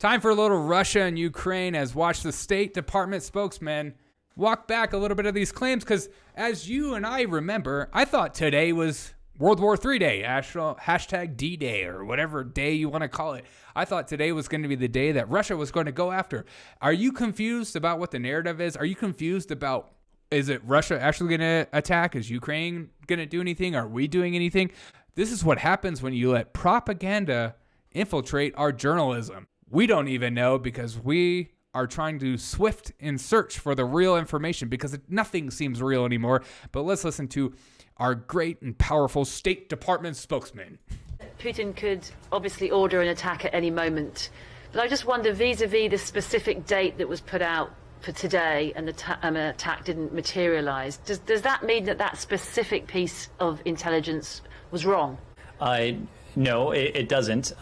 Time for a little Russia and Ukraine as watch the State Department spokesman walk back a little bit of these claims because as you and I remember, I thought today was World War III Day, hashtag D-Day or whatever day you want to call it. I thought today was going to be the day that Russia was going to go after. Are you confused about what the narrative is? Are you confused about, is it Russia actually going to attack? Is Ukraine going to do anything? Are we doing anything? This is what happens when you let propaganda infiltrate our journalism. We don't even know because we are trying to swift and search for the real information because nothing seems real anymore. But let's listen to our great and powerful State Department spokesman. Putin could obviously order an attack at any moment. But I just wonder, vis-a-vis the specific date that was put out for today and an attack didn't materialize, does that mean that that specific piece of intelligence was wrong? No, it doesn't.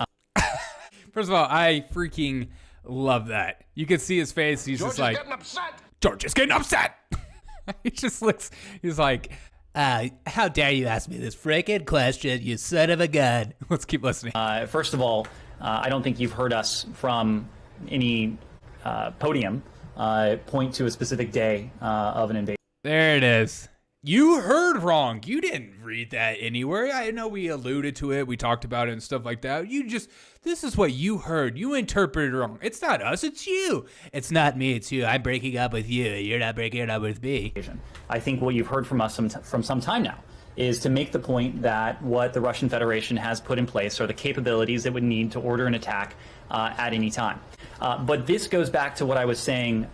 First of all, I freaking love that. You can see his face. He's just like, getting upset. George is getting upset. He just looks, he's like, how dare you ask me this freaking question, you son of a gun. Let's keep listening. First of all, I don't think you've heard us from any podium point to a specific day of an invasion. There it is. You heard wrong. You didn't read that anywhere. I know we alluded to it. We talked about it and stuff like that. This is what you heard. You interpreted it wrong. It's not us. It's you. It's not me. It's you. I'm breaking up with you. You're not breaking up with me. I think what you've heard from us from some time now is to make the point that what the Russian Federation has put in place are the capabilities it would need to order an attack at any time. But this goes back to what I was saying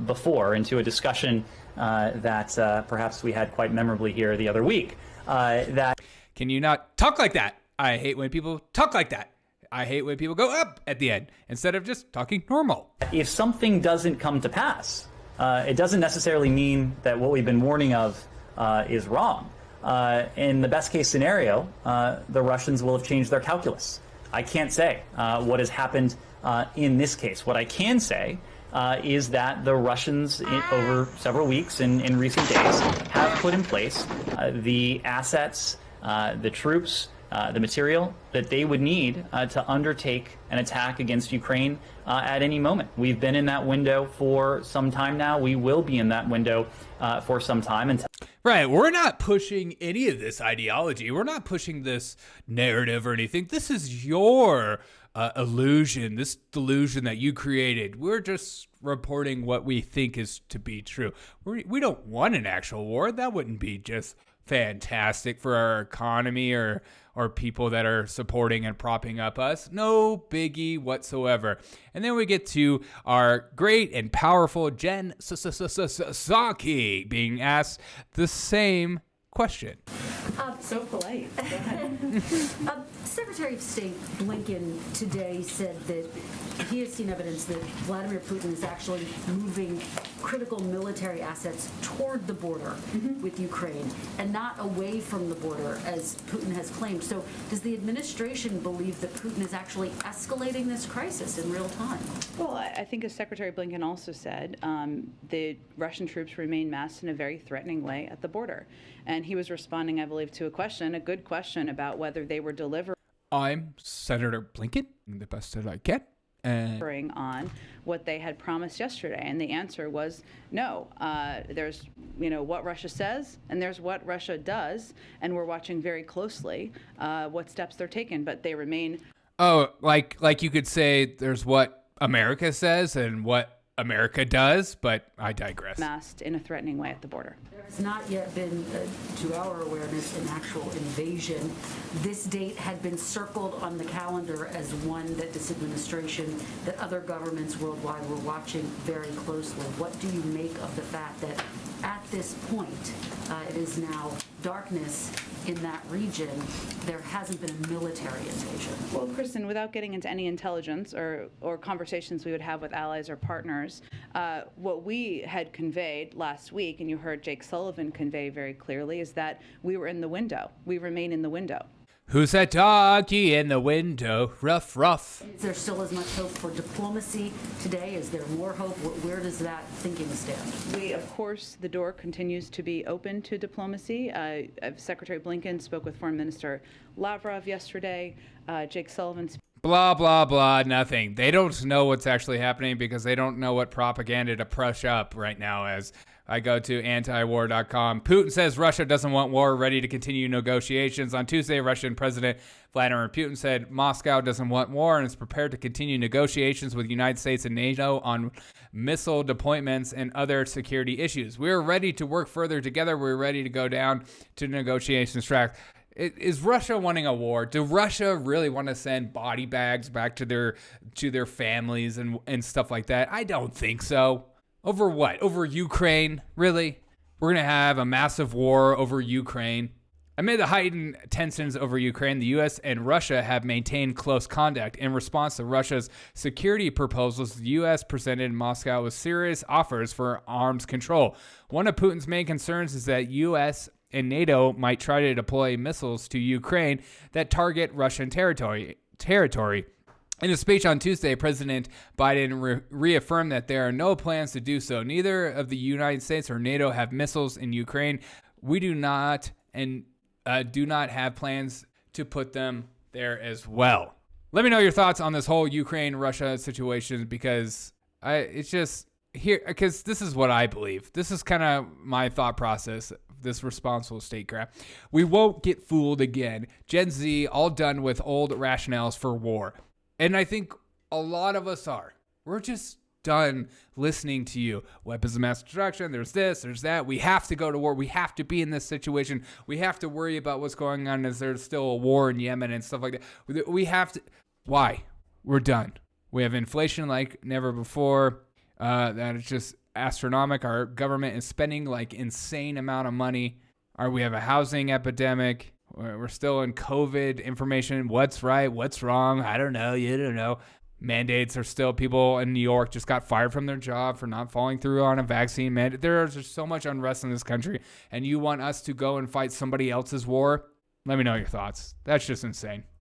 before, and to a discussion that perhaps we had quite memorably here the other week. Can you not talk like that? I hate when people talk like that. I hate when people go up at the end instead of just talking normal. If something doesn't come to pass, it doesn't necessarily mean that what we've been warning of is wrong. In the best case scenario, the Russians will have changed their calculus. I can't say what has happened in this case. What I can say is that the Russians, over several weeks and in recent days, have put in place the assets, the troops, the material that they would need to undertake an attack against Ukraine at any moment. We've been in that window for some time now. We will be in that window for some time. Right. We're not pushing any of this ideology. We're not pushing this narrative or anything. This is your illusion, this delusion that you created. We're just reporting what we think is to be true. We don't want an actual war. That wouldn't be just fantastic for our economy or people that are supporting and propping up us. No biggie whatsoever. And then we get to our great and powerful Jen Psaki being asked the same question. So polite. Go ahead. Secretary of State Blinken today said that he has seen evidence that Vladimir Putin is actually moving critical military assets toward the border with Ukraine and not away from the border, as Putin has claimed. So does the administration believe that Putin is actually escalating this crisis in real time? Well, I think as Secretary Blinken also said, the Russian troops remain massed in a very threatening way at the border. And he was responding, I believe, to a good question about whether they were delivering. I'm Senator Blinken, the best that I get. On what they had promised yesterday, and the answer was no. There's, what Russia says, and there's what Russia does, and we're watching very closely what steps they're taking. But they remain. Oh, like you could say there's what America says and what America does, but I digress. Massed in a threatening way at the border. There's not yet been, to our awareness, an actual invasion. This date had been circled on the calendar as one that this administration, that other governments worldwide were watching very closely. What do you make of the fact that at this point, it is now darkness in that region, there hasn't been a military invasion? Well, Kristen, without getting into any intelligence or conversations we would have with allies or partners, what we had conveyed last week, and you heard Jake Sullivan convey very clearly, is that we were in the window. We remain in the window. Who's that doggy in the window? Ruff, ruff. Is there still as much hope for diplomacy today? Is there more hope? Where does that thinking stand? We, of course, the door continues to be open to diplomacy. Secretary Blinken spoke with Foreign Minister Lavrov yesterday. Jake Sullivan. Blah, blah, blah, nothing. They don't know what's actually happening because they don't know what propaganda to push up right now. As I go to AntiWar.com, Putin says Russia doesn't want war, ready to continue negotiations. On Tuesday, Russian President Vladimir Putin said Moscow doesn't want war and is prepared to continue negotiations with the United States and NATO on missile deployments and other security issues. We're ready to work further together. We're ready to go down to negotiations track. Is Russia wanting a war? Do Russia really want to send body bags back to their families and stuff like that? I don't think so. Over what? Over Ukraine? Really? We're going to have a massive war over Ukraine. Amid the heightened tensions over Ukraine, the U.S. and Russia have maintained close contact. In response to Russia's security proposals, the U.S. presented Moscow with serious offers for arms control. One of Putin's main concerns is that U.S. and NATO might try to deploy missiles to Ukraine that target Russian territory. In a speech on Tuesday, President Biden reaffirmed that there are no plans to do so. Neither of the United States or NATO have missiles in Ukraine. We do not have plans to put them there as well. Let me know your thoughts on this whole Ukraine-Russia situation because this is what I believe. This is kind of my thought process. This responsible statecraft. We won't get fooled again. Gen Z all done with old rationales for war. And I think a lot of us are. We're just done listening to you. Weapons of mass destruction, there's this, there's that. We have to go to war. We have to be in this situation. We have to worry about what's going on as there's still a war in Yemen and stuff like that. We have to. Why? We're done. We have inflation like never before. That is just astronomical. Our government is spending like insane amount of money. We have a housing epidemic. We're still in COVID information. What's right? What's wrong? I don't know. You don't know. Mandates are still, people in New York just got fired from their job for not following through on a vaccine mandate. There's just so much unrest in this country. And you want us to go and fight somebody else's war? Let me know your thoughts. That's just insane.